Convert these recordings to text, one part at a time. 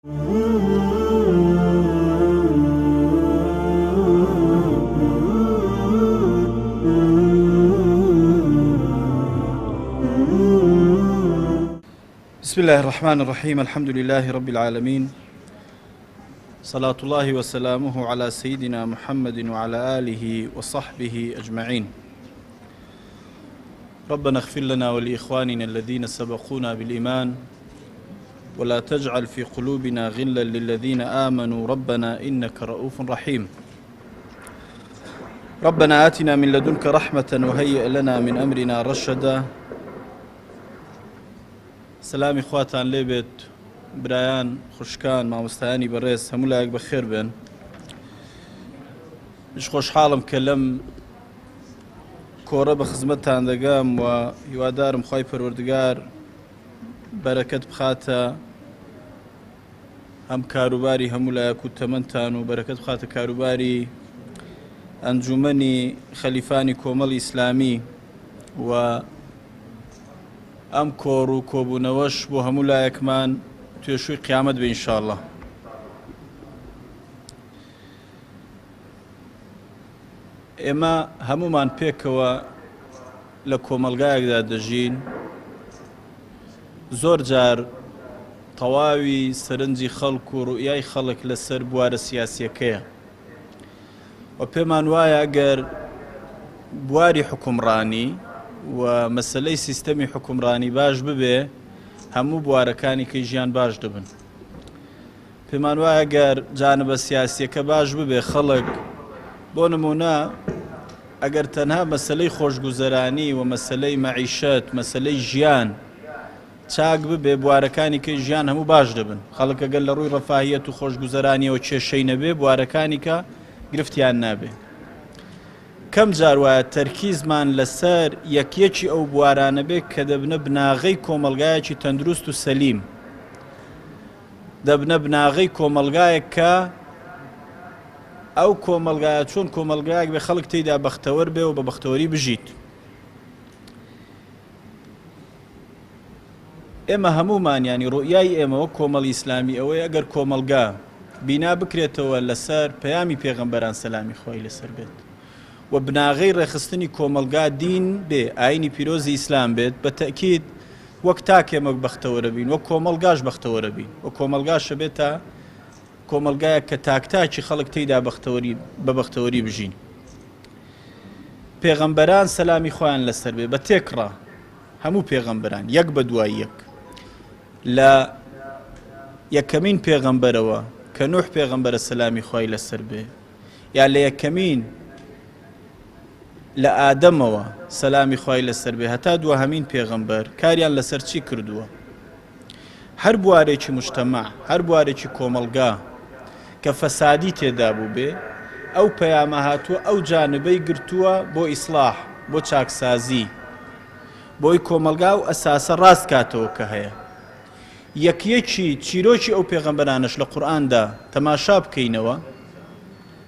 بسم الله الرحمن الرحيم الحمد لله رب العالمين صلاة الله وسلامه على سيدنا محمد وعلى آله وصحبه أجمعين ربنا اغفر لنا ولإخواننا الذين سبقونا بالإيمان ولا تجعل في قلوبنا غلا للذين آمنوا ربنا إنك رؤوف رحيم ربنا آتنا من لدنك رحمة وهيئ لنا من أمرنا رشدا سلامی خواتان لێبێت برایان خوشکان مامۆستایانی بەڕێز هەموو لایەک بەخێر بێن. مش خۆشحاڵم کە لەم کۆڕە بە خزمەتتان دەگەم و هیوادارم خوای پەروەردگار بەرەکەت بخاتە هەم کاروباری هەموو لایەک و تەمەنتان و بەرەکەت بخاتە کاروباری ئەنجومەنی خەلیفانی کۆمەڵی ئیسلامی و ئەم کۆڕ و کۆبوونەوەش بۆ هەموو لایەکمان توێشووی قیامەت بێ ئینشاءالله. ئێمە هەمومان پێکەوە لە کۆمەلگایەکدا دەژین، زۆر جار تەواوی سەرنجی خەڵک و ڕوئیای خەڵک لەسەر بوارە سیاسیەکەیە و پێمان وایە ئەگەر بواری حکومڕانی و مەسەلەی سیستەمی حکومڕانی باش ببێ هەموو بوارەکانی کەی ژیان باش دەبن. پێمان وایە گەر جانبە سیاسیەکە باش ببێ خەڵک بۆ نمونە ئەگەر تەنها مەسەلەی خۆشگوزەرانی و مەسەلەی مەعیشەت مەسەلەی ژیان چاک ببێ بوارەکانی کەی ژیان هەموو باش دەبن. خەڵک ئەگەر لە ڕووی ڕەفاهیەت و خۆشگوزەرانیەوە کێشەی نەبێ بوارەکانی کە گرفتیان نابێ. کەم جار وایە تەرکیزمان لەسەر یەکیەکی ئەو بوارانە بێ کە دەبنە بناغەی کۆمەلگایەکی تەندروست و سەلیم، دەبنە بناغەی کۆمەلگایەک کە ئەو کۆمەلگایە چۆن کۆمەلگایەک بێ خەڵک تێیدا بەختەوەر بێ و بە بەختەوەری بژیت. ئێمە هەمومان ینی ڕوئیای ئێمەوە کۆمەڵی ئیسلامی ئەوەی ئەگەر کۆمەلگا بینا بکرێتەوە لەسەر پەیامی پێغەمبەران سەلامی خۆی لەسەر بێت و بناغەی ڕێخستنی کۆمەلگا دین بێ، ئاینی پیرۆزی ئیسلام بێت، بە تەکید وەک تاکێمەک بەختەوەرە بین، وەک کۆمەلگاش بەختەوەرە بین و کۆمەلگاشە بێتە کۆمەلگایە کە تاکتاکی خەڵک تێیدا بە بەختەوەری بژین. پێغەمبەران سەلامی خۆیان لەسەر بێ بە تێکڕا هەموو پێغەمبەران یەک بە دوای یەک لە یەکەمین پێغەمبەرەوە کە نوح پێغەمبەرە سەلامی خۆی لەسەر بێ یا لە یەکەمین لە ئادەمەوە سەلامی خۆی لەسەر بێ هەتا دووەهەمین پێغەمبەر کاریان لەسەر چی کردووە؟ هەر بوارێکی مجتەمع هەر بوارێکی کۆمەلگا کە فەسادی تێدا بوو بێ ئەو پەیامە هاتووە ئەو جانبەی گرتووە بۆ ئیسلاح بۆ چاکسازی بۆی کۆمەلگا و ئەساسە ڕاست کاتەوە کە هەیە. یەکیەکی چیرۆکی ئەو پێغەمبەرانش لە قورئاندا تەماشا بکەینەوە،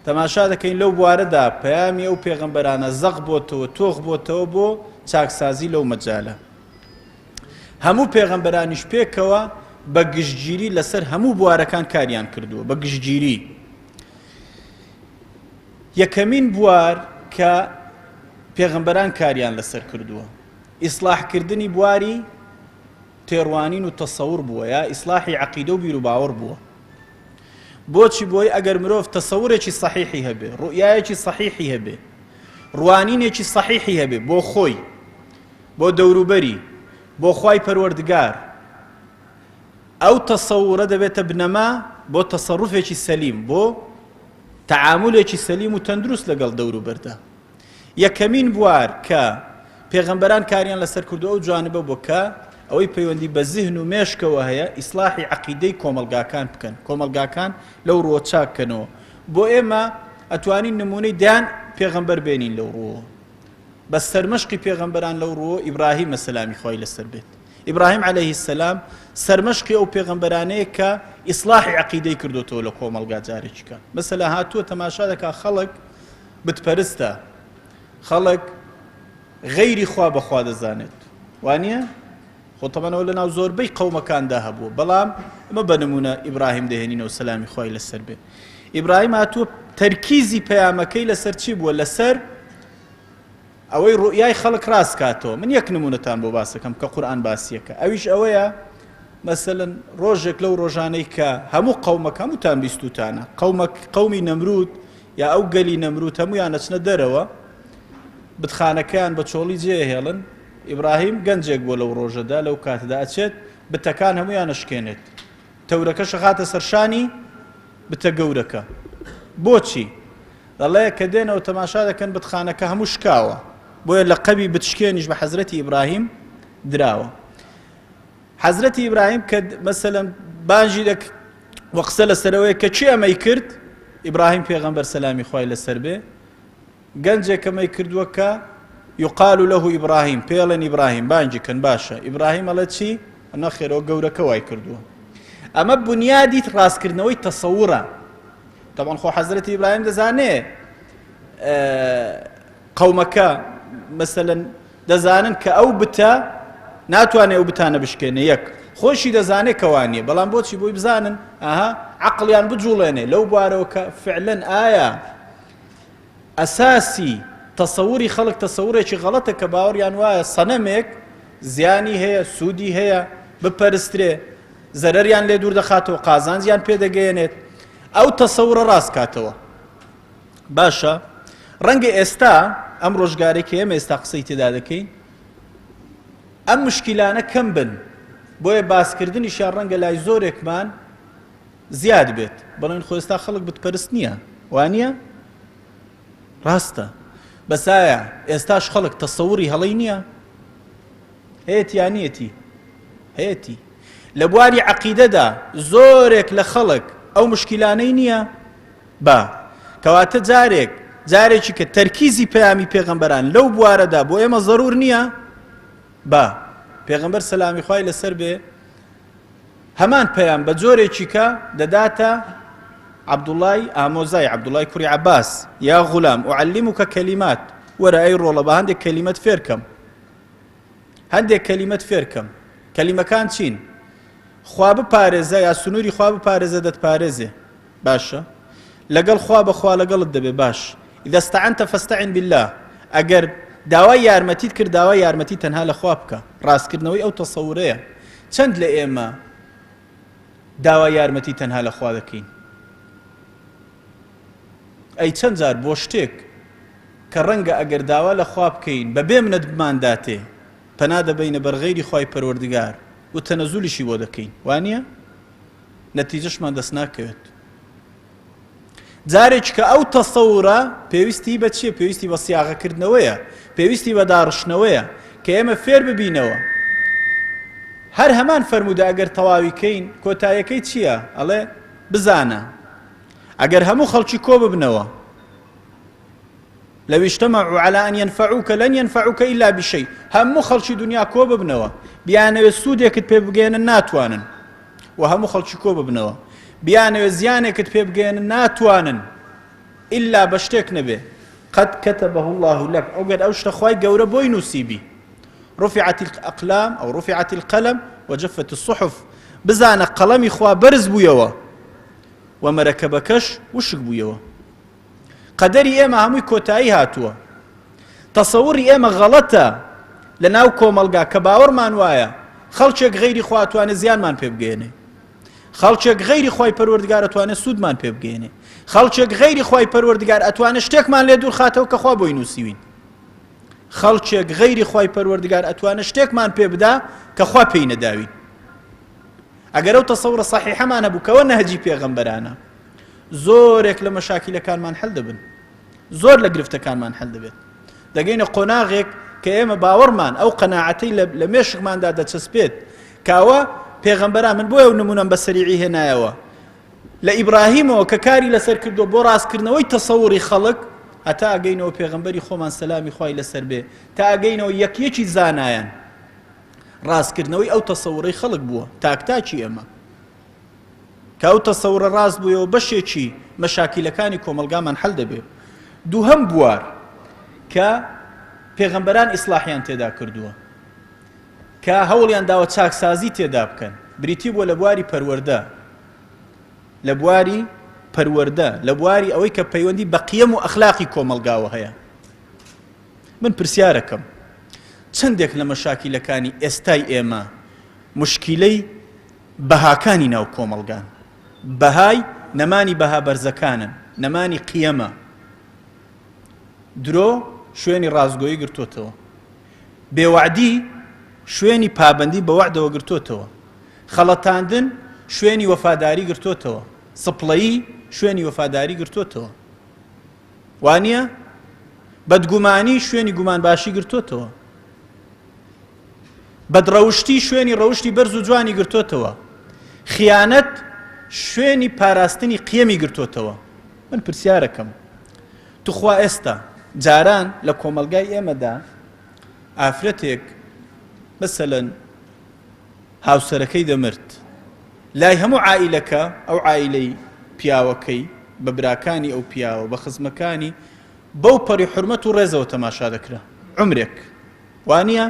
تەماشا دەکەین لەو بوارەدا پەیامی ئەو پێغەمبەرانە زەق بۆتەوە تۆخ بۆتەوە بۆ چاکسازی لەو مەجالە. هەموو پێغەمبەرانیش پێکەوە بە گشتگیری لەسەر هەموو بوارەکان کاریان کردووە بە گشتگیری. یەکەمین بوار کە پێغەمبەران کاریان لەسەر کردووە ئیسلاحکردنی بواری تێڕوانین و تەسەوور بووە یا ئیسلاحی عەقیدە و بیر و باوەڕ بووە. بۆچی؟ بۆی ئەگەر مرۆڤ تەسەورێکی سەحیحی هەبێ، ڕوئیایەکی سەحیحی هەبێ، ڕوانینێکی سەحیحی هەبێ بۆ خۆی، بۆ دەوروبەری، بۆ خوای پەروەردگار، ئەو تەسەورە دەبێتە بنەما بۆ تەسەڕوفێکی سەلیم، بۆ تەعامولێکی سەلیم و تەندروست لەگەڵ دەوروبەردا. یەکەمین بوار کە پێغەمبەران کاریان لەسەر کردو ئەو جوانبە بۆ کە ئەوەی پەیوەندی بە زیهن و مێشکەوە هەیە ئیسلاحی عەقیدەی کۆمەلگاکان بکەن، کۆمەلگاکان لەو ڕۆ چاککەنەوە. بۆ ئێمە ئەتوانین نمونەی دایان پێغەمبەر بێنین لەو ڕۆوە، بە سەرمەشقی پێغەمبەران لەو ڕۆوە ئیبراهیمە سەلامی خۆی لەسەر بێت. ئیبراهیم عەلەیهی السەلام سەرمەشقی ئەو پێغەمبەرانەیە کە ئیسلاحی عەقیدەی کردوتەوە لە کۆمەلگا جارێکی کە مەسەلا هاتووە تەماشا دەکا خەڵک بتپەرستە، خەڵک غەیری خوا بەخوا دەزانێت، وانییە؟ خۆتەمەنەوە لە ناو زۆربەی قەومەکاندا هەبوو بەڵام ئەمە بە نمونە ئیبراهیم دەهێنینەوە سەلامی خوای لەسەر بێ ئیبراهیم هاتووە تەرکیزی پەیامەکەی لەسەر چی بووە لەسەر ئەوەی ڕوئیای خەڵک ڕاست کاتەوە من یەک نمونەتان بۆ باسەکەم کە قورئان باسیەکە ئەویش ئەوەیە مەسەلەن ڕۆژێک لەو ڕۆژانەی کە هەموو قەومەک هەمووتان بیستوتانە قەومی نەمرود یا ئەو گەلی نەمرود هەمویان ئەچنە دەرەوە بتخانەکەیان بە چۆڵی جێهێڵن ئیبراهیم گەنجێک بۆ لەو ڕۆژەدا لەو کاتەدا ئەچێت بتەکان هەمویان ئەشکێنێت تەورەکەش خاتە سەرشانی بتە گەورەکە بۆچی دەڵێ کە دێنەوە تەماشا دەکەن بتخانەکە هەموو شکاوە بۆیە لە قەبی بتشکێنیش بە حەزرەتی ئیبراهیم دراوە حەزرەتی ئیبراهیم کە مەسەلەن بانجی وە قسە لەسەرەوەی کە چی ئەمەی کرد ئیبراهیم پێغەمبەر سەلامی خوای لەسەر بێ گەنجێک ئەمەی کردووە کە يقال له إبراهيم بيلن إبراهيم بانجي كان باشا إبراهيم الله شي نخير وجورك واي كردوه أما بنيادي راس كرنوي تصوره طبعا خو حضرة إبراهيم دزانه قومك مثلا دزانن كأو بتا ناتواني أو بتانا بشكينه يك خوشي دزانه كواني بلان بوتشي بو بزانن عقليان بجولينه لو باروك فعلا آية أساسي تصوري خلق تصورێکی غەڵەتە کە باوەڕیان وایە سەنەمێک زیانی هەیە سوودی هەیە بپەرسترێ زەرەریان لێ دوور دەخاتەوە قازانجیان پێدەگەیەنێت ئەو تەسەورە ڕاست کاتەوە باشە ڕەنگە ئێستا ئەم ڕۆژگارێکی ئێمە ئێستا قسەی تێدا دەکەین ئەم مشکیلانە کەم بن بۆیە باسکردنیشیان ڕەنگە لای زۆرێکمان زیاد بێت بەڵام خۆ ئێستا خەڵک بتپەرست نییە وانییە ڕاستە بەسایە ئێستاش خەڵک تەسەوری هەڵەی نییە هەیەتی یان نیەتی هەیەتی لە بواری عەقیدەدا زۆرێک لە خەڵک ئەو مشکیلانەی نییە با کەواتە جارێکی کە تەرکیزی پەیامی پێغەمبەران لەو بوارەدا بۆ ئێمە زەرور نییە با پێغەمبەر سەلامی خوای لەسەر بێ هەمان پەیام بە جۆرێکی کە دەداتە عبدالله ئامۆزای عبدالله کوڕی عەباس یا غولام ئوعەللیموکە کەلیمات وەرە ئەی ڕۆڵە بە هەندێک کەلیمەت فێرکەم هەندێک کەلیمەت فێرکەم کەلیمەکان چین خوا بپارێزە یا سنووری خوا بپارێزە دەتپارێزێ باشە لەگەڵ خوا بەخوا لەگەڵت دەبێ باش ئیذا استەعەنتە فەستەعین بالله ئەگەر داوای یارمەتیت کرد داوای یارمەتی تەنها لە خوا بکە ڕاستکردنەوەی ئەو تەسەورەیە چەند لە ئێمە داوای یارمەتی تەنها لە خوا دەکەین ئەی چەند جار بۆ شتێک کە ڕەنگە ئەگەر داوا لە خوا بکەین بەبێ منەت بمانداتێ پەنا دەبەینە بەرغەیری خوای پەروەردگار و تەنەزولیشی بۆ دەکەین وانییە نەتیجەشمان دەست ناکەوێت جارێک کە ئەو تەسەورە پێویستی بە چییە پێویستی بە سیاغەکردنەوەیە پێویستی بە داڕشتنەوەیە کە ئێمە فێر ببینەوە هەر هەمان فەرموودە ئەگەر تەواویکەین کۆتاییەکەی چییە ئەڵێ بزانە ئەگەر هەموو خەڵکی کۆ ببنەوە لو اجتمعوا على أن ينفعوك لن ينفعوك إلا بشيء هەموو خەڵکی دنیا کۆ ببنەوە بیانەوێت سوودێکت پێ بگەێنن ناتوانن و هەموو خەڵکی کۆ ببنەوە بیانەوێت زیانێکت پێ بگەێنن ناتوانن إلا بە شتێک نەبێ قد كتبه الله لك ئەوگەر ئەو شتە خوای گەورە بۆی نووسیبی رفعت الأقلام أو رفعت القلم وجفت الصحف بزانە قەڵەمی خوا بەرز بوویەوە ومەرەکەبەکەش وشک بوویەوە قەدەری ئێمە هەمووی کۆتایی هاتووە تەسەوری ئێمە غەڵەتە لە ناو کۆمەلگا کە باوەڕمان وایە خەڵکێک غەیری خوا ئەتوانێت زیانمان پێ بگەێنێ خەڵکێک غەیری خوای پەروەردگار ئەتوانێت سوودمان پێ بگەێنێ خەڵکێک غەیری خوای پەروەردگار ئەتوانێت شتێکمان لێ دوور خاتەوە کە خوا بۆی نووسیوین خەڵکێک غەیری خوای پەروەردگار ئەتوانێت شتێکمان پێ بدا کە خوا پێی نەداوین ئەگەر ئەو تەسەورە سەحیحەمان هەبوو کەوە نەهجی پێغەمبەرانە زۆرێک لە مەشاکیلەکانمان هەڵ دەبن زۆر لە گرفتەکانمان هەڵ دەبێت دەگەینە قۆناغێک کە ئێمە باوەڕمان ئەو قەناعەتەی لە مێشکماندا دەچەسپێت کاوە پێغەمبەران من بۆیە ئەو نمونەم بە سەریعی هێنایەوە لە ئیبراهیمەوە کە کاری لەسەر کردو بۆ ڕاستکردنەوەی تەسەوری خەڵک هەتا ئەگەینەوە پێغەمبەری خۆمان سەلامی خوای لەسەر بێ تا ئەگەینەوە یەکیەکی زانایان ڕاستکردنەوەی ئەو تەسەوڕەی خەڵک بووە تاکتاکی ئێمە کە ئەو تەسەورە ڕاست بوویەوە بەشێکی مەشاکیلەکانی کۆمەلگامان هەڵ دەبێت دووهەم بوار کە پێغەمبەران ئیسلاحیان تێدا کردووە کە هەوڵیان داوە چاکسازی تێدا بکەن بریتی بۆ لە بواری پەروەردە لە بواری پەروەردە لە بواری ئەوەی کە پەیوەندی بە قیەم و ئەخلاقی کۆمەلگاوە هەیە من پرسیارەکەم چەندێک لە مەشاکیلەکانی ئێستای ئێمە مشکیلەی بەهاکانی ناو کۆمەلگان بەهای نەمانی بەها بەرزەکانن نەمانی قیەمە درۆ شوێنی ڕازگۆیی گرتوتەوە بێوەعدی شوێنی پابەندی بە وەعدەوە گرتوتەوە خەڵەتاندن شوێنی وەفاداری گرتوتەوە سپڵەیی شوێنی وەفاداری گرتوتەوە وانییە بەدگومانی شوێنی گومانباشی گرتوتەوە بەدڕەوشتی شوێنی ڕەوشتی بەرز و جوانی گرتوتەوە خیانەت شوێنی پاراستنی قیەمی گرتوتەوە من پرسیارەکەم توخوا ئێستا جاران لە کۆمەلگای ئێمەدا ئافرەتێک مەسەلەن هاوسەرەکەی دەمرد لای هەموو عائیلەکە ئەو عائیلەی پیاوەکەی بە براکانی ئەو پیاوە بە خزمەکانی بەو پەڕی حورمەت و ڕێزەوە تەماشا دەکرا عمرێک وانییە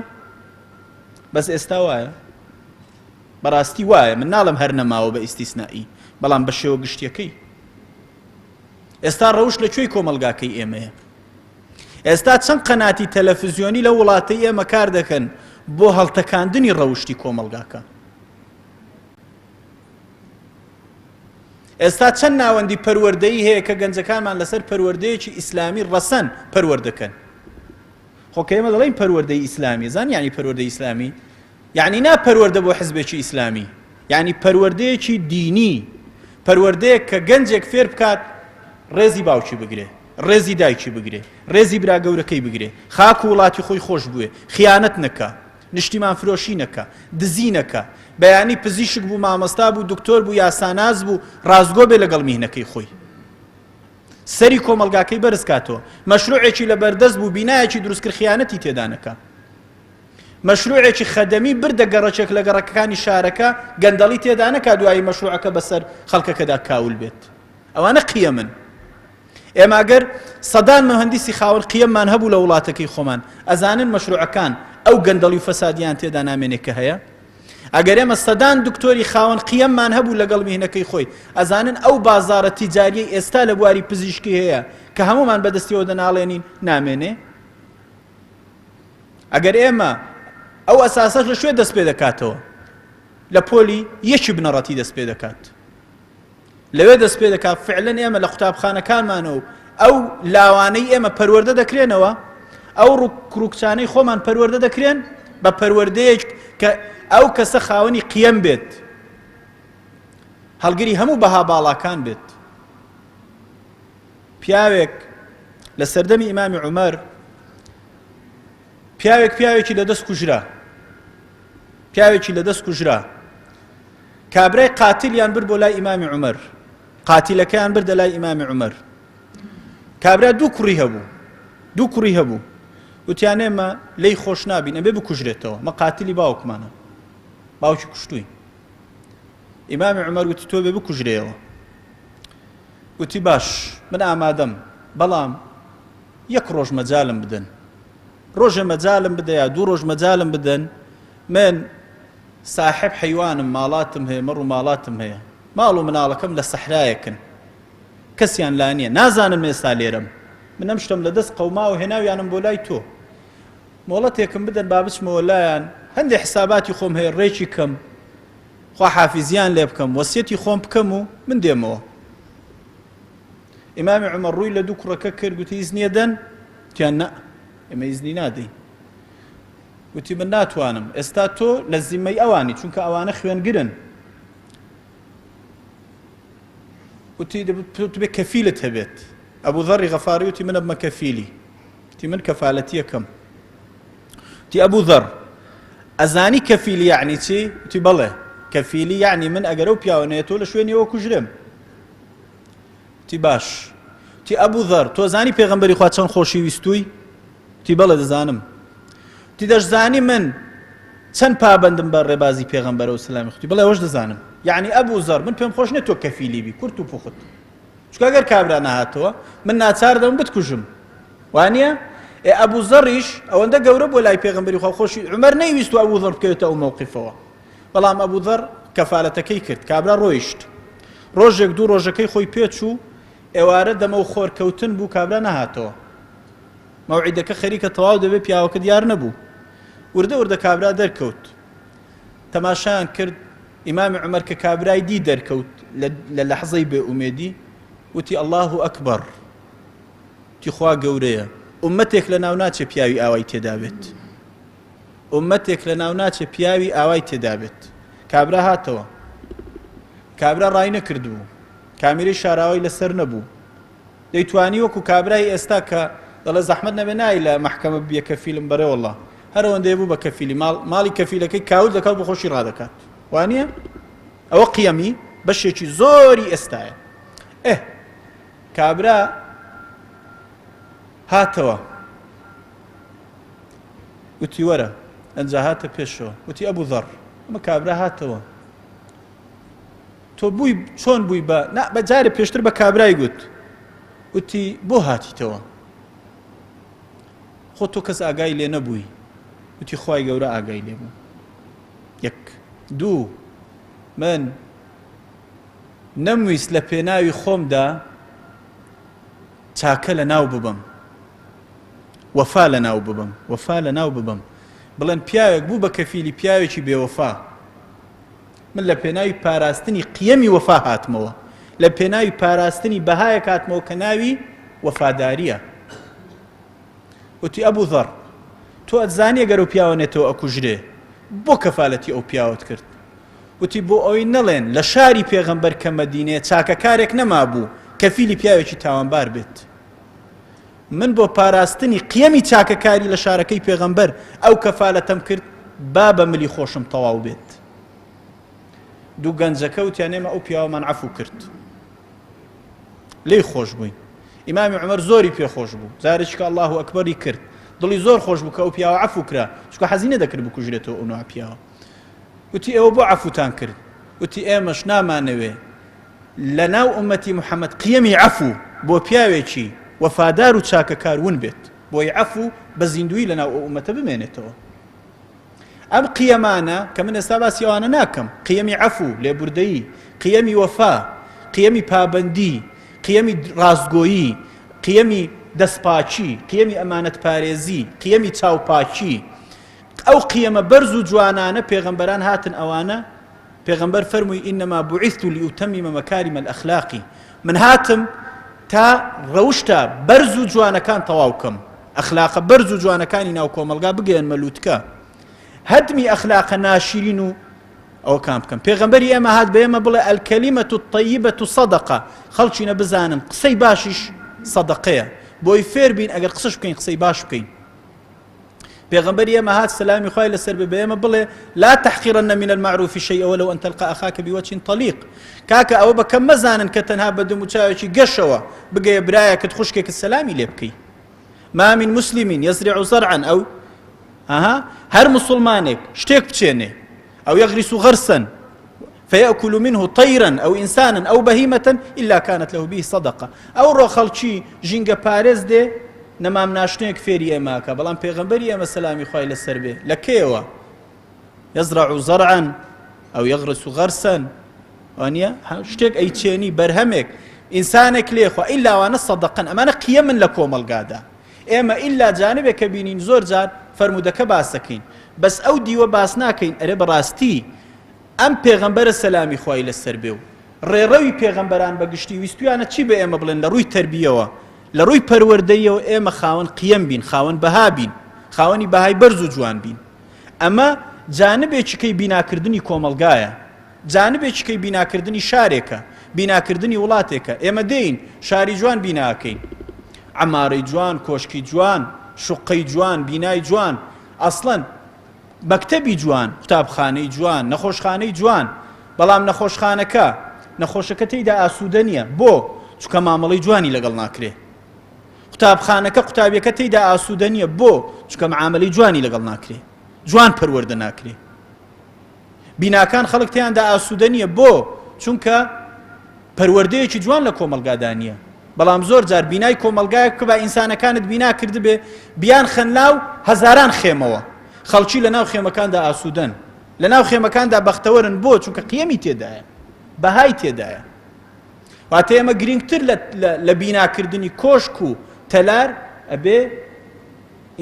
بەس ئێستا وایە بەڕاستی وایە من ناڵم هەر نەماوە بە ئیستیسنائی بەڵام بە شێوە گشتیەکەی ئێستا ڕەوش لەکوێی کۆمەلگاکەی ئێمەیە ئێستا چەند قەناتی تەلەڤیزیۆنی لە وڵاتەی ئێمە کار دەکەن بۆ هەڵتەکاندنی ڕەوشتی کۆمەلگاکە ئێستا چەند ناوەندی پەروەردەیی هەیە کە گەنجەکانمان لەسەر پەروەردەیەکی ئیسلامی ڕەسەن پەروەردەکەن خۆ کە ئێمە دەڵێن پەروەردەی ئیسلامی زان یعنی پەروەردەی ئیسلامی یعنی نا پەروەردە بۆ حزبێکی ئیسلامی یعنی پەروەردەیەکی دینی پەروەردەیەک کە گەنجێک فێر بکات ڕێزی باوکی بگرێ ڕێزی دایکی بگرێ ڕێزی برا گەورەکەی بگرێ خاک و وڵاتی خۆی خۆش بوێ خیانەت نەکە نیشتیمان فرۆشی نەکە دزی نەکە بەیانی پزیشک بوو مامۆستا بوو دکتۆر بوو یاساناز بوو ڕازگۆ بێ لەگەڵ میهنەکەی خۆی سەری کۆمەلگاکەی بەرز کاتەوە مەشروعێکی لە بەردەست بوو بینایەکی دروستکرد خیانەتی تێدا نەکە مەشروعێکی خەدەمی بردە گەڕەچێک لە گەڕەکەکانی شارەکە گەندەڵی تێدا نەکا دوایی مەشروعەکە بەسەر خەڵکەکەدا کاول بێت ئەوانە قیەمن ئێمە ئەگەر سەدان مەهەندیسی خاوەن قیەممان هەبوو لە وڵاتەکەی خۆمان ئەزانن مەشروعەکان ئەو گەندەڵی و فەسادیان تێدا نامێنێت کە هەیە ئەگەر ئێمە سەدان دکتۆری خاوەن قیەممان هەبوو لەگەڵ میهنەکەی خۆی ئەزانن ئەو بازاڕە تیجاریەی ئێستا لە بواری پزیشکی هەیە کە هەمومان بەدەستیەوە دەناڵێنین نامێنێ ئەگەر ئێمە ئەو ئەساسەش لە شوێ دەست پێ دەکاتەوە لە پۆلی یەکی بنەڕەتی دەست پێ دەکات لەوێ دەست پێ دەکات فعلەن ئێمە لە قوتابخانەکانمانەوە ئەو لاوانەی ئێمە پەروەردە دەکرێنەوە ئەو ڕووکچانەی خۆمان پەروەردە دەکرێن بە پەروەردەیەک کە ئەو کەسە خاوەنی قیەم بێت هەڵگری هەموو بەها باڵاکان بێت پیاوێک لە سەردەمی ئیمامی عومەر پیاوێکی لەدەست کوژرا پیاوێکی لەدەست کوژرا کابرای قاتیلیان برد بۆ لای ئیمامی عومەر قاتیلەکەیان بردە لای ئیمامی عومەر کابرا دوو کوڕی هەبوو وتیان ئێمە لێی خۆش نابین ئەبێ بکوژرێتەوە مە قاتیلی باوکمانە باوکی کوشتووی ئیمامی عومەر وتی تۆ بێ بکوژرێەوە وتی باش من ئامادەم بەڵام یەک ڕۆژ مەجالم بدەن ڕۆژە مەجالم بدە یا دوو ڕۆژ مەجالم بدەن من ساحب حیوانم ماڵاتم هەیە مەڕ و ماڵاتم هەیە ماڵ و مناڵەکەم لە سەحرایەکن کەسیان لا نییە نازانم ئێستا لێرەم من ئەم شتم لەدەست قەوماوە هێناویانم بۆ لای تۆ مۆڵەتێکم بدەن با بچمەوە لایەن هەندێک حساباتی خۆم هەیە ڕێکی کەم خوا حافیزیان لێ بکەم وەسیەتی خۆم بکەم و من دێمەوە ئیمامی عومەر ڕووی لە دوو کوڕەکە کرد گوتی ئیزنیە دەن تیان نە ئێمە ئیزنی نادەین وتی من ناتوانم ئێستا تۆ لە زیممەی ئەوانی چونکە ئەوانە خوێنگرن وتی بێ کەفیلت هەبێت ئەبوو ذەڕی غەفاری وتی منە بمە کەفیلی وتی من کەفالەتیەکەم وتی ئەبوو ذەڕ ئەزانی کەفیلی یعنی چی وتی بەڵێ کەفیلی یعنی من ئەگەر ئەو پیاوەنەیە تۆ لە شوێنیەوە کوژرم وتی باش وتی ئەبوو ذەڕ تۆ زانی پێغەمبەری خوا چەند خۆشی ویستووی وتی بەڵێ دەزانم وتی دەشزانی من چەند پابەندم بە ڕێبازی پێغەمبەرە و سلامی خوتی بڵێ ئەوەش دەزانم یعنی ئەبوو ذەڕ من پێم خۆش نێت تۆ کەفیلی بی کورت و پوخت چونکە ئەگەر کابرا نەهاتەوە من ناچار دەم بتکوژم وانییە ئەبوو زەڕیش ئەوەندە گەورە بۆ لای پێغەمبەری خوا خۆشی عومەر نەیویست و ئەبوو زەڕ بکەوێتە ئەو مەوقیفەوە بەڵام ئەبوو زەڕ کەفالەتەکەی کرد کابرا ڕۆیشت ڕۆژێک دوو ڕۆژەکەی خۆی پێچوو ئێوارە دەمە و خۆرکەوتن بوو کابرا نەهاتەوە مەوعیدەکە خەریکە تەواو دەبێت پیاوەکە دیار نەبوو وردە وردە کابرا دەرکەوت تەماشایان کرد ئیمامی عومەر کە کابرای دی دەرکەوت لە لەحزەی بێ ئومێدی وتی ئەڵڵاهو ئەکبەر تی خوا گەورەیە ئومەتێک لە ناو ناچێ پیاوی ئاوای تێدا بێت ئومەتێک لە ناو ناچێ پیاوی ئاوای تێدا بێت کابرا هاتەوە کابرا ڕای نەکردبوو کامیرەی شاراوی لەسەر نەبوو دەیتوانی وەکو کابرای ئێستا کە دەڵێ زەحمەت نەبێ نای لە مەحکەمە بێ کەفیلم بەرێ وەڵڵا هەر ئەوەندەیە بوو بە کەفیلی ماڵی کەفیلەکەی کاول دەکات بە خۆشی ڕادەکات وانییە ئەوە قیەمی بەشێکی زۆری ئێستایە کابرا هاتەوە وتی وەرە ئەنجا هاتە پێشەوە وتی ئەبوو زەڕ ئەمە کابرا هاتەوە تۆ بووی چۆن بووی بە جارێ پێشتر بە کابرای گوت وتی بۆ هاتیتەوە خۆ تۆ کەس ئاگای لێ نەبووی وتی خوای گەورە ئاگای لێ بوو یەک دوو من نەمویست لە پێناوی خۆمدا چاکە لە ناو ببم وەفا لە ناو ببم وەفا لە ناو ببم بڵێن پیاوێک بوو بە کەفیلی پیاوێکی بێوەفا من لە پێناوی پاراستنی قیەمی وەفا هاتمەوە لە پێناوی پاراستنی بەهایەک هاتمەوە کە ناوی وەفاداریە وتی ئەبوو زەڕ تۆ ئەتزانێ گەر و پیاوە نێتەوە ئەکوژرێ بۆ کەفالەتی ئەو پیاوت کرد وتی بۆ ئەوەی نەڵێن لە شاری پێغەمبەر کە مەدینێ چاکەکارێک نەمابوو کەفیلی پیاوێکی تاوانبار بێت من بۆ پاراستنی قیەمی چاکەکاری لە شارەکەی پێغەمبەر ئەو کەفالەتەم کرد با بە ملی خۆشم تەواو بێت دوو گەنجەکە وتیانێمە ئەو پیاوەمان عەفو کرد لێی خۆش بووین ئیمامی عومەر زۆری پێ خۆش بوو جارێککە ئەڵڵاهو ئەکبەری کرد دڵی زۆر خۆش بوو کە ئەو پیاوە عەفو کرا چونکە حەزی نەدەکرد بکوژرێتەوە ئەو نوع پیاوە وتی ئێوە بۆ عەفوتان کرد وتی ئێمەش نامانەوێ لە ناو ئومەتی محەممەد قیەمی عەفو بۆ پیاوێکی وەفادار و چاکەکار ون بێت بۆی عەفو بە زیندوی لە ناو ئەو ئومەتە بمێنێتەوە ئەم قیەمانە کە من ئێستا باسی ئەوانە ناکەم قیەمی عەفو لێبوردەیی قیەمی وەفا قیەمی پابەندی قیەمی ڕاستگۆیی قیەمی دەستپاچی قیەمی ئەمانەت پارێزی قیەمی چاوپاچی ئەو قیەمە بەرز و جوانانە پێغەمبەران هاتن ئەوانە پێغەمبەر فەرمووی ئینەما بوعیثت لیوتەمیمە مەکارم الئەخلاقی من هاتم تا ڕەوشتە بەرز و جوانەکان تەواو بکەم ئەخلاقە بەرز و جوانەکانی ناو کۆمەلگا بگەێنمە لووتکە هەدمی ئەخلاقە ناشرین و ئەوە کام بکەم پێغەمبەری ئێمە هات بە ئێمە بڵێ ئەلکەلیمەت الطەیبەت سەدەقە خەڵکینە بزانن قسەی باشیش سەدەقەیە بۆی فێر بین ئەگەر قسەش بکەین قسەی باش بکەین پێغەمبەری ئێمە هات سەلامی خوای لەسەر بێ بە ئێمە بڵێ لا تحقیرن من المعروف شيئا ولو أن تلقى أخاك بوجه طليق کاکە ئەوە بەکەم مەزانن کە تەنها بە دم و چاوێکی گەشەوە بگەیە برایەکت خوشکێکت سەلامی لێ بکەی ما من مسلم يزرع زرعا أو هەر مسلمانێک شتێک بچێنێ أو يغرس غرسا فيأكل منه طيرا أو إنسانا أو بهيمة إلا كانت له به صدقة أو رو خەڵکی ژینگە پارێز دێ نەمام ناشتێک فێری ئێماکە بەڵام پێغەمبەری ئێمە سەلامی خوای لەسەر بێ لە کێوە يزرع زرعا أو يغرس غرسا وانە شتێک ئەیچێنی بەرهەمێک ئینسانێک لێخوا ئیلا وانە سەدەقەن ئەمانە قیەمن لە کۆمەلگادا ئێمە ئیلا جانبێک کە بینین زۆر جار فەرمودەکە باسەکەین بەس ئەو دیوە باس ناکەین ئەرێ بەڕاستی ئەم پێغەمبەرە سەلامی خوای لەسەر بێ و ڕێڕەوی پێغەمبەران بەگشتی ویستویانە چی بە ئێمە بڵێن لە ڕووی تەربیەوە لە ڕووی پەروەردەیەوە ئێمە خاوەن قیەم بین خاوەن بەها بین خاوەنی بەهای بەرز و جوان بین ئەمە جانبێکیکەی بیناکردنی کۆمەلگایە جانبێکیکەی بیناکردنی شارێکە بیناکردنی وڵاتێکە ئێمە دێین شاری جوان بیناکەین عمارەی جوان کۆشکی جوان شوقەی جوان بینای جوان ئەسڵەن مەکتەبی جوان قوتابخانەی جوان نەخۆشخانەی جوان بەڵام نەخۆشخانەکە نەخۆشەکە تێیدا ئاسوودە نییە بۆ چونکە مامەڵەی جوانی لەگەڵ ناکرێ قوتابخانەکە قوتابیەکە تێیدا ئاسوودە نییە بۆ چونکە معاملەی جوانی لەگەڵ ناکرێ جوان پەروەردە ناکرێ بیناکان خەڵک تیاندا ئاسوودە نییە بۆ چونکە پەروەردەیەکی جوان لە کۆمەلگادا نییە بەڵام زۆر جار بینای کۆمەلگایە کە بە ئینسانەکانت بینا کردبێ بیان خەنلاو هەزاران خێمەوە خەڵکی لە ناو خێمەکاندا ئاسوودەن لە ناو خێمەکاندا بەختەوەرن بۆ چونکە قیەمی تێدایە بەهای تێدایە واتە ئێمە گرنگتر لە بیناکردنی کۆشک و تەلار ئەبێ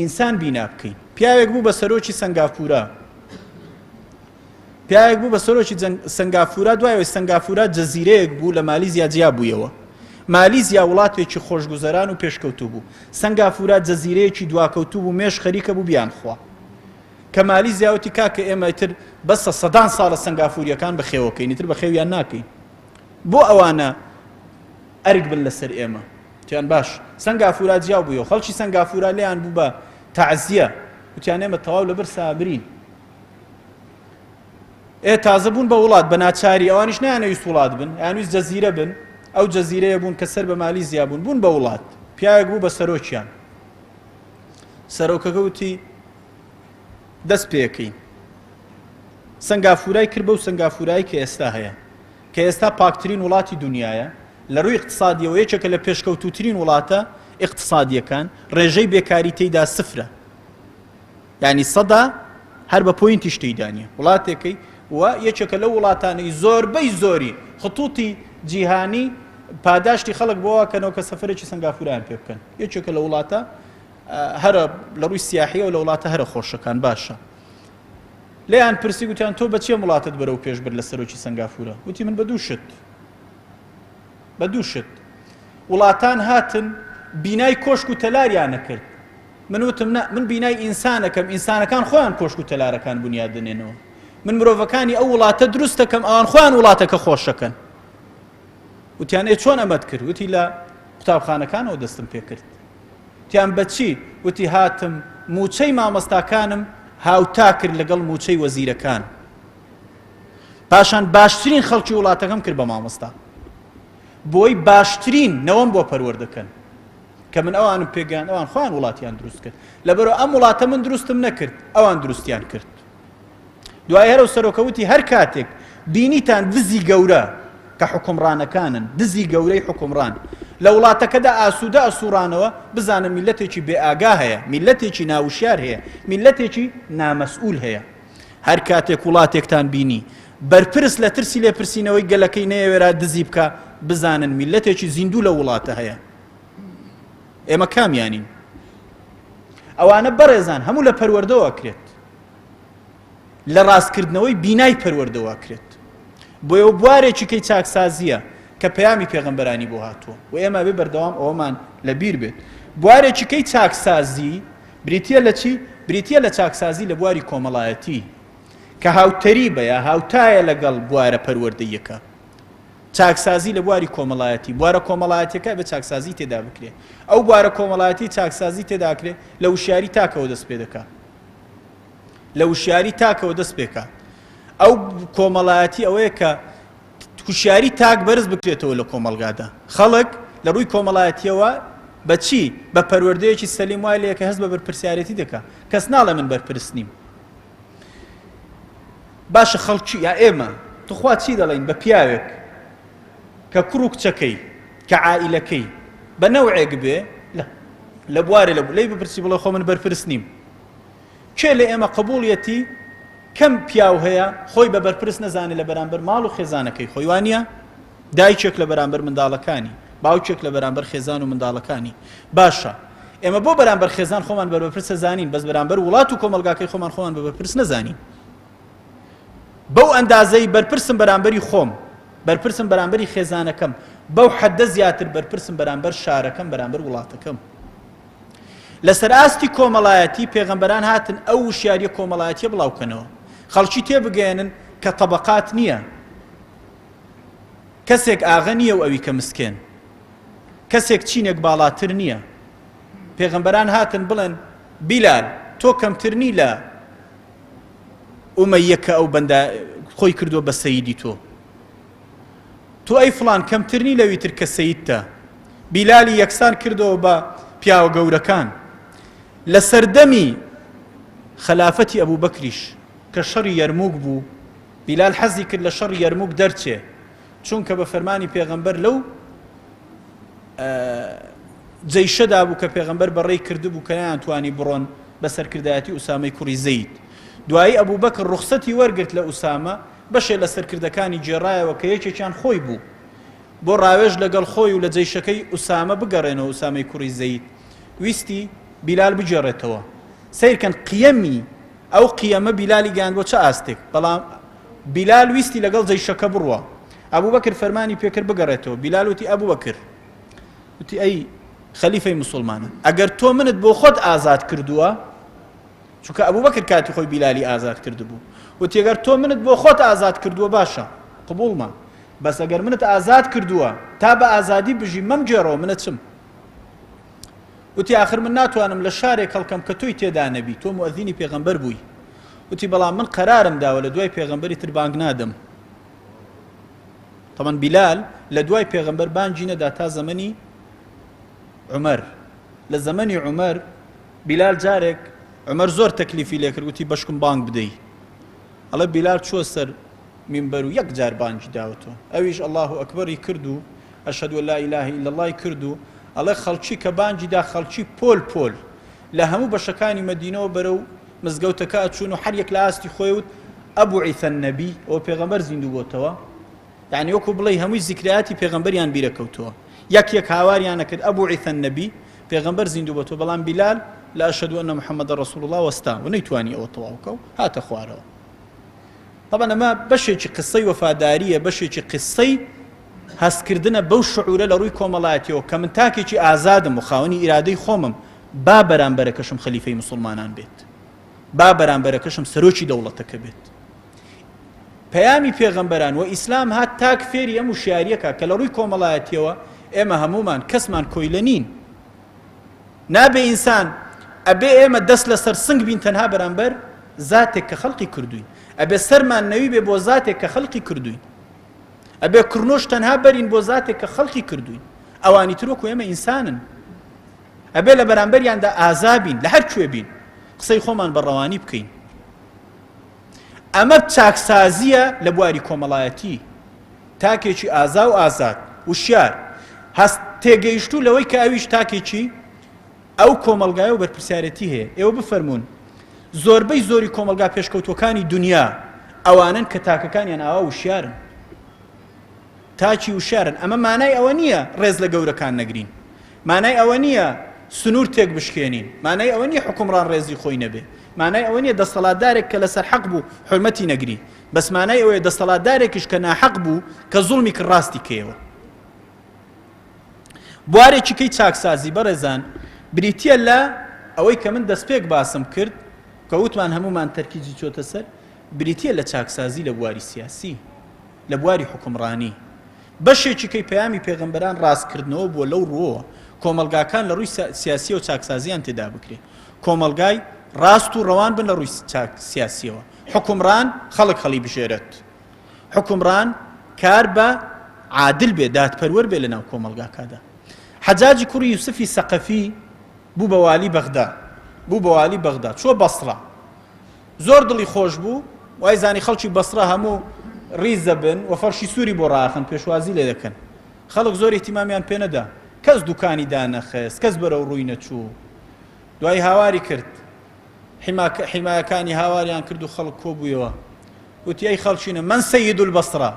ئینسان بینا بکەین پیاوێک بوو بە سەرۆکی سنگافورە پیاوێک بوو بە سەرۆکی سنگافورە دوایەوەی سنگافورە جەزیرەیەک بوو لە مالیزیا جیا بوویەوە مالیزیا وڵاتێکی خۆشگوزەران و پێشکەوتوو بوو سنگافورە جەزیرەیەکی دواکەوتوو بوو مێش خەریکە بوو بیان خوا کە مالیزیاوتی کاکە ئێمە تر بەسە سەدان ساڵە سنگافوریەکان بەخێوەکەین تر بەخێویان ناکەین بۆ ئەوانە ئەرگ بن لەسەر ئێمە تیان باش سنگافورە جیاو بوویەوە خەڵکی سنگافورە لێیان بوو بە تەعزیە وتیان ئێمە تەواو لەبەر سابرین تازە بوون بە وڵات بە ناچاری ئەوانیش نایانەویست وڵات بن یانویست جەزیرە بن ئەو جەزیرەیە بوون کە سەر بە مالیزیا بوون بە وڵات پیاوێک بوو بە سەرۆکیان سەرۆکەکە وتی دەست پێەکەین سنگافورای کرد بەو سنگافورایی کە ئێستا هەیە کە ئێستا پاکترین وڵاتی دنیاە لە ڕووی اقتصادیەوە یەکێکە لە پێشکەوتووترین وڵاتە اقتصادیەکان ڕێژەی بێکاری تێیدا سفرە یعنی سەدا هەر بە پۆینتی شتەیدانیە وڵاتێکەی و یەکێکە لەو وڵاتانەی زۆربەی زۆری خطوتی جیهانی پاداشتی خەڵک بۆەوە کەنەوە کە سەفرێکی سنگافورایان پێ بکەن یەکێکە لە وڵاتە هەرە لە ڕووی سیاحیە و لە وڵاتە هەرە خۆشەکان باشە لێیان پرسی گوتیان تۆ بە چێ وڵاتت بەرەو پێش برد لە سەرۆکی سنگافورە وتی من بە دوو شت وڵاتان هاتن بینای کۆشک و تەلاریان نەکرد من وتم من بینای ئینسانەکەم ئینسانەکان خۆیان کۆشک و تەلارەکان بنیاد دێنێنەوە من مرۆڤەکانی ئەو وڵاتە دروست دەکەم ئەوان خۆیان وڵاتەکە خۆشەکەن وتیان چۆن ئەمەت کرد وتی لە قوتابخانەکانەوە دەستم پێ کرد وتیان بەچی وتی هاتم موچەی مامۆستاکانم هاوتا کرد لەگەڵ موچەی وەزیرەکان پاشان باشترین خەڵکی وڵاتەکەم کرد بە مامۆستا بۆی باشترین نەوەم بۆ پەروەردەکەن کە من ئەوانم پێگەیان ئەوان خۆیان وڵاتیان دروست کرد لەبەرەوە ئەم وڵاتە من دروستم نەکرد ئەوان دروستیان کرد دوای هەرە سەرۆکەوتی هەر کاتێک بینیتان دزی گەورە کە حکومڕانەکانن دزی گەورەی حکومڕان لە وڵاتەکەدا ئاسوودە ئەسوورانەوە بزانە میلەتێکی بێئاگا هەیە میلەتێکی ناوشیار هەیە میلەتێکی نامەسئول هەیە هەر کاتێک وڵاتێکتان بینی بەرپرس لە ترسی لێپرسینەوەی گەلەکەی نەیەوێرا دزی بکە بزانن میلەتێکی زیندوو لە وڵاتە هەیە ئێمە کامیانین ئەوانە بەڕێزان هەموو لە پەروەردەوە کرێت لە ڕاستکردنەوەی بینای پەروەردەوە کرێت بۆیەوە بوارێکی کەی چاکسازیە کە پەیامی پێغەمبەرانی بۆ هاتووە و ئێمە بێ بەردەوام ئەوەمان لەبیر بێت بوارێکی کەی چاکسازی بریتە لە چی؟ بریتە لە چاکسازی لە بواری کۆمەڵایەتی کە هاوتەری بە یا هاوتایە لەگەڵ بوارە پەروەردەیەکە چاکسازی لە بواری کۆمەڵایەتی بوارە کۆمەڵایەتەکە بە چاکسازی تێدا بکرێت ئەو بوارە کۆمەڵایەتی چاکسازی تێدا کرێت لە وشیاری تاکەوە دەست پێ دەکات لە وشیاری تاکەوە دەست پێکات ئەو کۆمەڵایەتی ئەوەیە کە وشیاری تاک بەرز بکرێتەوە لە کۆمەلگادا خەڵک لە ڕووی کۆمەڵایەتیەوە بەچی بە پەروەردەیەکی سەلیم وای لێ کە هەست بە بەرپرسیارەتی دەکات کەس ناڵێ من بەرپرس نیم باشە خەڵکی یا ئێمە توخوا چی دەڵێن بە پیاوێک کە کوڕ و کچەکەی کە عائیلەکەی بە نەوعێک بێ لە بوارێ لەی بپرسی بڵێ خۆ من بەرپرس نیم کێ لە ئێمە قبوڵیەتی کەم پیاو هەیە خۆی بە بەرپرس نەزانێت لە بەرامبەر ماڵ و خێزانەکەی خۆی وانە دایکێک لە بەرامبەر منداڵەکانی باوکێک لە بەرامبەر خێزان و منداڵەکانی باشە ئێمە بۆ بەرامبەر خێزان خۆمان بە بەرپرس زانین بەس بەرامبەر وڵات و کۆمەلگاکەی خۆمان بە بەرپرس نەزانین بەو ئەندازەی بەرپرسم بەرامبەری خۆم بەرپرسم بەرامبەری خێزانەکەم بەو حەدە زیاتر بەرپرسم بەرامبەر شارەکەم بەرامبەر وڵاتەکەم لەسەر ئاستی کۆمەڵایەتی پێغەمبەران هاتن ئەو وشیاریە کۆمەڵایەتیە بڵاوکەنەوە خەڵکی تێبگەێنن کە تەبەقات نییە کەسێک ئاغا نییە و ئەوی کە مسکێن کەسێک چینێک باڵاتر نییە پێغەمبەران هاتن بڵێن بیلال تۆ کەمترنی لە ئومەیە کە ئەو بەندە خۆی کردووە بە سەییدی تۆ ئەی فڵان کەمترنی لەوی تر کە سەییدتە بیلالی یەکسان کردەوە بە پیاوە گەورەکان لە سەردەمی خەلافەتی ئەبوو بەکریش کە شەڕی یەرموک بوو بیلال حەزی کرد لە شەڕی یەرموک دەرچێ چونکە بە فەرمانی پێغەمبەر لەو جەیشەدا بوو کە پێغەمبەر بەڕێی کردبوو کە نەیانتوانی بڕۆن بە سەرکردایەتی ئوسامەی کوڕی زەید. دوایی ئەبوو بەکر ڕوخسەتی وەرگرت لە ئوسامە بەشێ لە سەرکردەکانی جێڕایەوە کە یەکێکیان خۆی بوو بۆ ڕاوێژ لەگەڵ خۆی و لە جەیشەکەی ئوسامە بگەڕێنەوە ئوسامەی کوڕی زەید. ویستی بیلال بجێڕێتەوە. سیرکەن قیەمی ئەو قیەمە بیلالی گیان بۆ چه ئاستێک، بەڵام بیلال ویستی لەگەڵ جەیشەکە بڕوە. ئەبوو بەکر فەرمانی پێکرد بگەڕێتەوە. بیلال وتی ئەبوو بەکر، وتی ئەی خەلیفەی موسڵمانە، ئەگەر تۆ منت بۆ خۆت ئازاد کردووە، چونکە ئەبوو بەکر کاتی خۆی بیلالی ئازاد کردبوو، وتی ئەگەر تۆ منت بۆ خۆت ئازاد کردووە باشە قبوڵمە، بەس ئەگەر منت ئازاد کردووە تا بە ئازادی بژی مەم گێڕەوە منە چم. وتی آخر من ناتوانم لە شارێک هەڵکەم کە تۆی تێدا نەبی، تۆ مؤەذینی پێغەمبەر بووی. وتی بەڵام من قەرارم داوە لە دوای پێغەمبەری تر بانگ نادەم. طبعا بیلال لە دوای پێغەمبەر بانگی نەدا تا زەمەنی عومەر. لە زەمەنی عومەر بیلال جارێک عومەر زۆر تەکلیفی لێ کرد، وتی بەشکم بانگ بدەی. ئەڵێ بیلال چووە سەر مینبەر و یەک جار بانگی داوەتەوە، ئەویش الله ئەکبەری کرد و ئەشهەدو ئەن لا ئیلاهە ئیلا اللهی کرد و ئەڵێ خەڵکی کە بانگی دا خەڵکی پۆل پۆل لە هەموو بەشەکانی مەدینەوە بەرەو مزگەوتەکە ئەچوون و هەر یەک لە ئاستی خۆی وت ئەبوعیثە النەبی، ئەوە پێغەمبەر زیندوو بۆتەوە. یعنی وەکو بڵێ هەمووی زیکرایەتی پێغەمبەریان بیرەکەوتەوە، یەک یەک هاواریان نەکرد ئەبوعیثە النەبی، پێغەمبەر زیندوو بۆتەوە. بەڵام بیلال لە ئەشهەدو ئەنە محەممەدە ڕەسوڵ الله وەستا و نەیتوانی ئەوە تەواو بکە و هاتە خوارەوە. طبعا ئەمە بەشێکی قسەی وەفاداریە، بەشێکی قسەی هەستکردنە بەو شعورە لە ڕووی کۆمەڵایەتیەوە کە من تاکێکی ئازادم و خاوەنی ئیرادەی خۆمم، با بەرامبەرەکەشم خەلیفەی موسڵمانان بێت، با بەرامبەرەکەشم سەرۆکی دەوڵەتەکە بێت. پەیامی پێغەمبەران و ئیسلام هات تاک فێری ئەم وشیاریەکە کە لە ڕووی کۆمەڵایەتیەوە ئێمە هەمومان کەسمان کۆیلە نین. نابێ ئینسان ئەبێ ئێمە دەست لەسەر سنگ بین تەنها بەرامبەر زاتێک کە خەڵقی کردوین، ئەبێ سەرمان نەوی بێ بۆ زاتێک کە خەڵقی کردوین، ئەبێ کڕنۆش تەنها بەرین بۆ زاتێک کە خەڵقی کردوین. ئەوانی تر وەکو ئێمە ئینسانن، ئەبێ لە بەرامبەریاندا ئازابین، لە هەر کوێ بین قسەی خۆمان بەڕەوانی بکەین. ئەمە چاکسازیە لە بواری کۆمەڵایەتی، تاکێکی ئازا و ئازاد وشیار هەست تێگەیشتوو لەوەی کە ئەویش تاکێکی ئەو کۆمەلگایە و بەرپرسیارەتی هەیە. ئێوە بفەرمونون زۆربەی زۆری کۆمەلگا پێشکەوتوەکانی دنیا ئەوانن کە تاکەکانیان ئاوا وشیارن، تاچی وشارن. ئەمە مانای ئەوە نییە ڕێز لە گەورەکان نەگرین، مانای ئەوە نییە سنوور تێک بشکێنین، مانای ئەوە نییە حکومڕان ڕێزی خۆی نەبێ، مانای ئەوە نییە دەسەڵاتدارێک کە لەسەر حەق بوو حرمەتی نەگری، بەس مانای ئەوەیە دەسەڵاتدارێکیش کە ناحەق بوو کە زوڵمی کرد ڕاستی کێوە. بوارێکی کەی چاکسازی بەڕێزان بریتیە لە ئەوەی کە من دەستپێک باسم کرد کە وتمان هەمومان تەرکیزی چۆتە سەر، بریتیە لە چاکسازی لە بواری سیاسی، لە بواری حکومڕانی. بەشێکی کەی پەیامی پێغەمبەران ڕاستکردنەوە بووە لەو ڕووە کۆمەلگاکان لە ڕووی سیاسی و چاکسازیان تێدا بکرێت، کۆمەلگای ڕاست و ڕەوان بن لە ڕووی سیاسیەوە، حکومڕان خەڵک هەڵی بژێرێت، حکومڕان کار بە عادل بێ، دادپەروەر بێ لە ناو کۆمەلگاکەدا. حەجاجی کوڕی یوسفی سەقەفی بوو بە والی بەغدا، بوو بە والی بەغدا، چوە بەسڕە، زۆر دڵی خۆش بوو، وای زانی خەڵکی بەسڕە هەموو ڕیزە بن و فەرشی سووری بۆ ڕاخن پێشوازی لێ دەکەن. خەڵک زۆر احتیمامیان پێ نەدا، کەس دوکانی دانەخست، کەس بەرەو ڕووی نەچوو. دوای هاواری کرد، حیمایەکانی هاواریان کرد و خەڵک کۆبوویەوە، وتی ئەی خەڵچینە من سەید البەسڕە،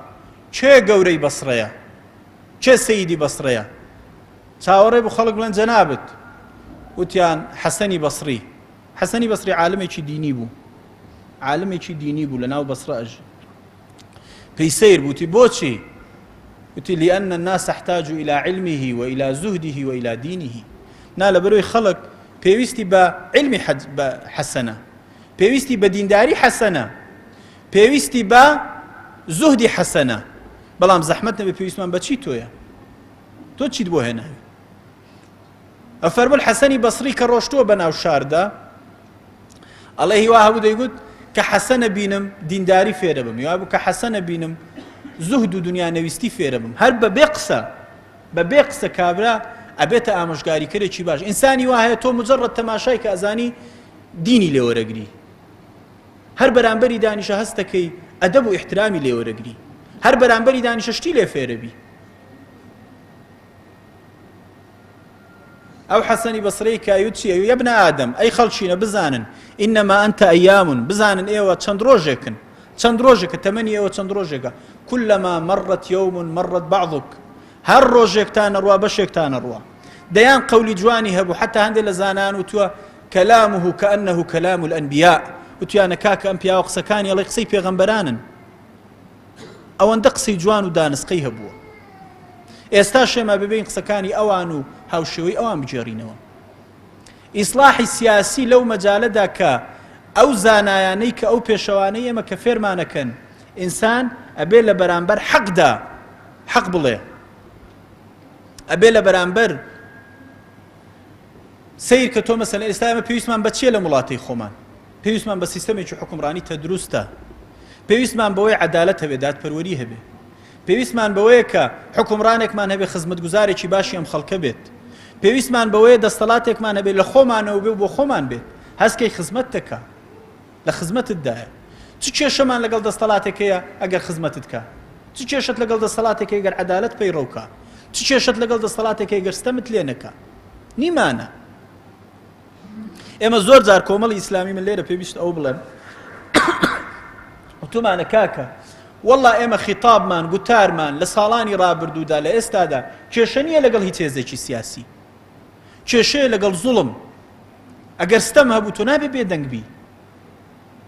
چێ گەورەی بەسڕەیە، چێ سەیدی بەسڕەیە؟ چاوەڕێ بوو خەڵک بڵێن جەنابەت، وتیان حەسەنی بەسڕی. حەسەنی بەسڕی عالمێکی دینی بوو، عالمێکی دینی بوو لە ناو بەسڕە. پێی سیر بووتی بۆچی؟ وتی لأن الناس احتاج إلى علمه وإلى زهده وإلى دينه. نا لەبەرەوەی خەڵک پێویستی بە علمی حەسەنە، پێویستی بە دینداری حەسەنە، پێویستی بە زوهدی حەسەنە، بەڵام زەحمەت نەبێ پێویستمان بە چی تۆیە؟ تۆ چیت بۆ هێناوی؟ ئەفەرموو حەسەنی بەسڕی کە ڕۆشتووە بە ناو شاردا، ئەڵێ هیوا هەبوو دەیگوت کە حەسەنە بینم دینداری فێرە بم، یا بوو کە حەسەنە بینم زوهد و دنیا نەویستی فێرە بم. هەر بەبێ قسە، بەبێ قسە کابرا ئەبێتە ئامۆژگاریکەرێکی باش. ئینسانی وایە تۆ مجرد تەماشای کە ئەزانی دینی لێوەرەگری، هەر بەرامبەری دانیشە هەستەکەی ئەدەب و احترامی لێوەرەگری، هەر بەرامبەری دانیشە شتی لێ فێرەبی. ئەو حەسەنی بەسرەی کایوت چیە یا ابن ئادەم ئەی خەڵکینە بزانن ئینەما ئەنتە ئەیامون بزانن ئێوە چەند ڕۆژێکن چەند ڕۆژێکە تەمەنی ئێوە چەند ڕۆژێکە كلما مرت يوم مرت بعضك هەر ڕۆژێکتانە ڕوا بەشێکتانە ڕوا دەیان قەولی جوانی هەبوو حتا هەندێک لە زانان وتووە كلامه كأنه كلام الأنبياء وتیانە کاکە ئەم پیاوە قسەکانی ئەڵێ قسەی پێغەمبەرانن ئەوەندە قسەی جوان و دانسقەی هەبووە ئێستا شێمە ببین قسەکانی ئەوان و هاوشێوەی ئەوان بجێڕینەوە ئیسلاحی سیاسی لەو مەجالەدا کە ئەو زانایانەی کە ئەو پێشەوانەی ئێمە کە فێرمانەکەن ئینسان ئەبێ لە بەرامبەر حەقدا حەق بڵێ ئەبێ لە بەرامبەر سیر کە تۆ مەسەلەن ئێستا ئێمە پێویستمان بە چیە لە وڵاتی خۆمان پێویستمان بە سیستەمێکی حکومڕانی تەدروستە پێویستمان بەوەی عەدالەت هەبێ دادپەروەری هەبێ پێویستمان بەوەیە کە حکومڕانێکمان هەبێ خزمەتگوزارێکی باشی ئەم خەڵکە بێت پێویستمان بەوەیە دەسەڵاتێکمان هەبێ لە خۆمانەوە بێ و بۆ خۆمان بێت هەستکەی خزمەت دەکا لە خزمەتتدایە چ کێشەمان لەگەڵ دەسەڵاتێکەیە ئەگەر خزمەتت کە چ کێشت لەگەڵ دەسەڵاتێکی گەر عەدالەت پەیڕەوکە چ کێشت لەگەڵ دەسەڵاتێکی گەر ستەمت لێ نەکا نیمانە ئێمە زۆر جار کۆمەڵی ئیسلامی من لێرە پێویست ئەو بڵێم وتومانە کاکە والله ئێمە خیتابمان گوتارمان لە ساڵانی ڕابردوودا لە ئێستادا کێشە نییە لەگەڵ هیچ هێزێکی سیاسی کێشەیە لەگەڵ زوڵم ئەگەر ستەم هەبوو تۆ نابێ بێدەنگبی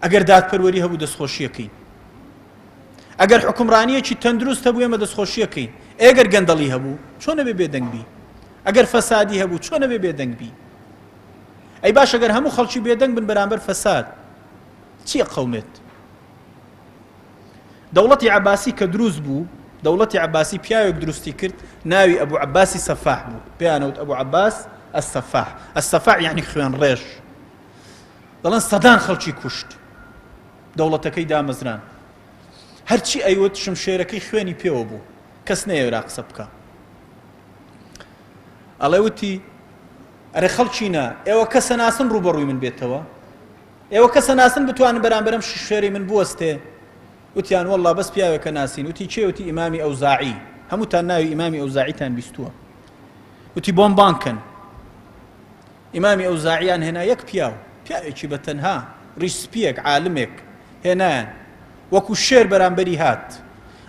ئەگەر دادپەروەری هەبوو دەستخۆشیەکەین ئەگەر حکومڕانیەکی تەندروست هەبوو ئێمە دەستخۆشیەکەین ئێگەر گەندەڵی هەبوو چۆن نەبێ بێدەنگبی ئەگەر فەسادی هەبوو چۆن نەبێ بێدەنگبی ئەی باش ئەگەر هەموو خەڵکی بێدەنگ بن بەرامبەر فەساد چییە قەومێت دەوڵەتی عەباسی کە دروست بوو دەوڵەتی عەباسی پیاوێک دروستی کرد ناوی ئەبوو عەباسی سەفاح بوو پێیانەوت ئەبوو عەباس السەفاح السەفاح یعنی خوێن ڕێژ دەڵێن سەدان خەڵکی کوشت دەوڵەتەکەی دامەزران هەرچی ئەیوت شمشێرەکەی خوێنی پێوە بوو کەس نەیەوێرا قسە بکە ئەڵێ وتی ئەرێ خەڵکینە ئێوە کەسە ناسن ڕوبەڕووی من بێتەوە ئێوە کەسە ناسن بتوانن بەرامبەرم شێری من بوەستێ وتیان والله بەس پیاوێکە ناسین وتی چێ وتی ئیمامی ئەوزاعی هەمووتان ناوی ئیمامی ئەوزاعیتان بیستووە وتی بۆم بانکن ئیمامی ئەوزاعیان هێنا یەک پیاوێکی بەتەنها ڕیسپیەک عالمێک هێنایان وەکو شێر بەرامبەری هات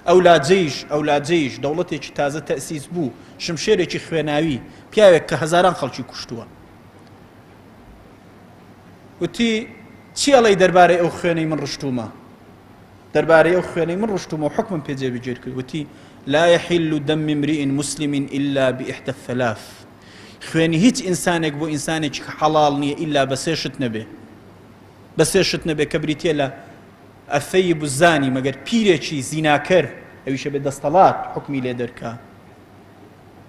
ئەولاجەیش دەوڵەتێکی تازە تەسیس بوو شمشێرێکی خوێناوی پیاوێک کە هەزاران خەڵکی کوشتووە وتی چی ئەڵێی دەربارەی ئەو خوێنەی من ڕشتومە دەربارەی ئەو خوێنەی من ڕشتومە و حکمم پێ جێبەجێ کرد وتی لا يحل دم امرئ مسلم إلا بإحدى الثلاث خوێنی هیچ ئینسانێک بۆ ئینسانێکی حەڵاڵ نییە ئیلا بە سێ شت نەبێ کە بریتیە لە ئەفەیب الزانی مەگەر پیرێکی زیناکەر ئەویشە بێ دەستەڵات حکمی لێ دەرکا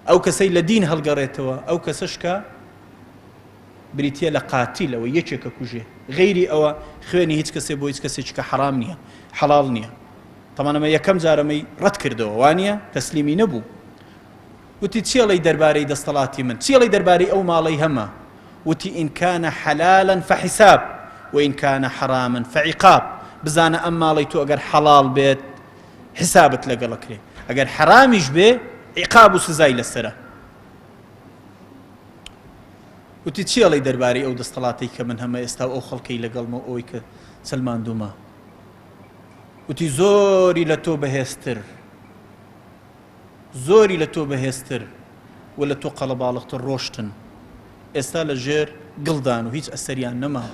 ئەو کەسەی لە دین هەڵگەڕێتەوە ئەو کەسەشکە بریتیە لە قاتیل ئەوە یەکێکە کوژێ غەیری ئەوە خوێنی هیچ کەسێ بۆ هیچ کەسێککە حرام نییە حەڵاڵ نییە تەمانەمە یەکەم جارەمەی ڕەت کردەوە وانە تەسلیمی نەبوو وتی چیڵی دەربارەی دەستەڵاتی من چیڵی دەربارەی ئەو ماڵەی هەمە وتی ئین کانە حەلالا فەحیساب وئین کانە حەراما فەعیقاب بزانە ئەم ماڵی تۆ ئەگەر حەڵاڵ بێت حسابت لەگەڵەکرێ ئەگەر حەرامیش بێ عیقاب و سزای لەسرە وتی چیڵی دەربارەی ئەو دەستەڵاتی کە من هەمە ئێستا ئەو خەڵکەی لەگەڵمە ئەوەی کە سەلماندوومە وتی زۆری لە تۆ بەهێزتر و لە تۆ قەڵەباڵغتر ڕۆشتن ئێستا لە ژێر گڵدان و هیچ ئەسەریان نەما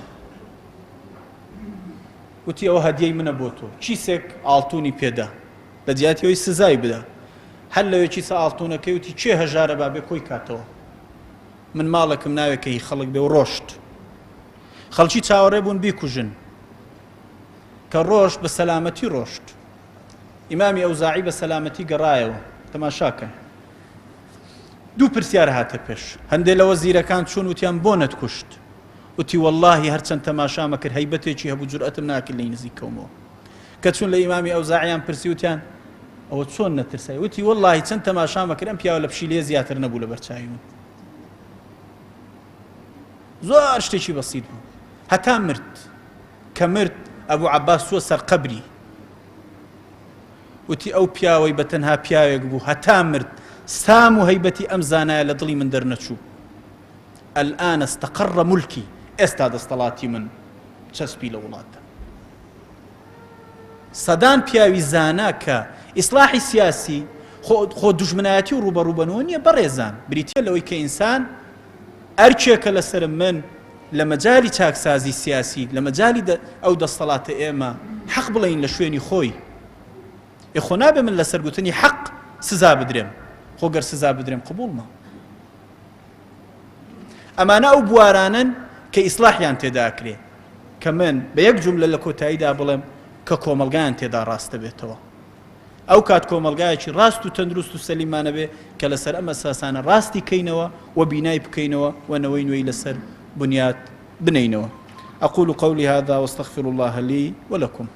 وتی ئەوە هەدیەی منە بۆ تۆ چیسێک ئاڵتوونی پێدا لە جیاتیەوەی سزای بدە هەر لەوێ چیسە ئاڵتوونەکەی وتی چێ هەژارە بابێ کۆی کاتەوە من ماڵێکم ناوێکەی خەڵک بێ و ڕۆشت خەڵکی چاوەڕێ بوون بیکوژن کە ڕۆشت بە سەلامەتی ڕۆشت ئیمامی ئەوزاعی بە سەلامەتی گەڕایەوە تەماشاکە دوو پرسیار هاتە پێش هەندێک لە وەزیرەکان چوون وتیان بۆ نەتکوشت وتی واللهی هەرچەند تەماشامە کرد هەیبەتێکی هەبوو جورئەتم ناکرد لەی نزیکەومەوە کە چوون لە ئیمامی ئەوزاعیان پرسی وتیان ئەوە چۆن نەترسای وتی واللهی چەند تەماشامە کرد ئەم پیاوە لە پشیلێ زیاتر نەبوو لە بەرچاوی من زۆر شتێکی بەسیط بوو هەتا مرد کە مرد ئەبوو عەباس چووە سەر قەبری وتی ئەو پیاوەی بەتەنها پیاوێک بوو هەتا مرد سام و هەیبەتی ئەم زانایە لە دڵی من دەرنەچوو الآن استقر ملكي ئێستا دەستەڵاتی من چەسپی لە وڵاتە. سەدان پیاوی زانا کە ئیسلاحی سیاسی خۆ دوژمنایەتی و ڕوبەڕووبەنەوە نییە بەڕێزان، بریتە لەوەی کە ئینسان ئەرچێکە لەسرم من لە مەجای چاکسازی سیاسی لە مەجای ئەو دەستەڵاتە ئێمە حەق بڵین لە شوێنی خۆی خۆ نابێ من لەسەر گوتنی حەق سزا بدرێم، خۆ گەر سزا بدرێم قبوڵمە. ئەمانە ئەو بوارانن کە ئیسلاحیان تێدا ئەکرێ کە من بە یەک جوملە لە کۆتاییدا بڵێم کە کۆمەلگایان تێدا ڕاستە بێتەوە. ئەو کات کۆمەلگایەکی ڕاست و تەندروست و سەلیمانە بێ کە لەسەر ئەمە ساسانە ڕاستی کەینەوە و بینای بکەینەوە و نەوەی نوێی لەسەر بنیاد بنینەوە. أقول قولي هذا واستغفر الله لي ولكم.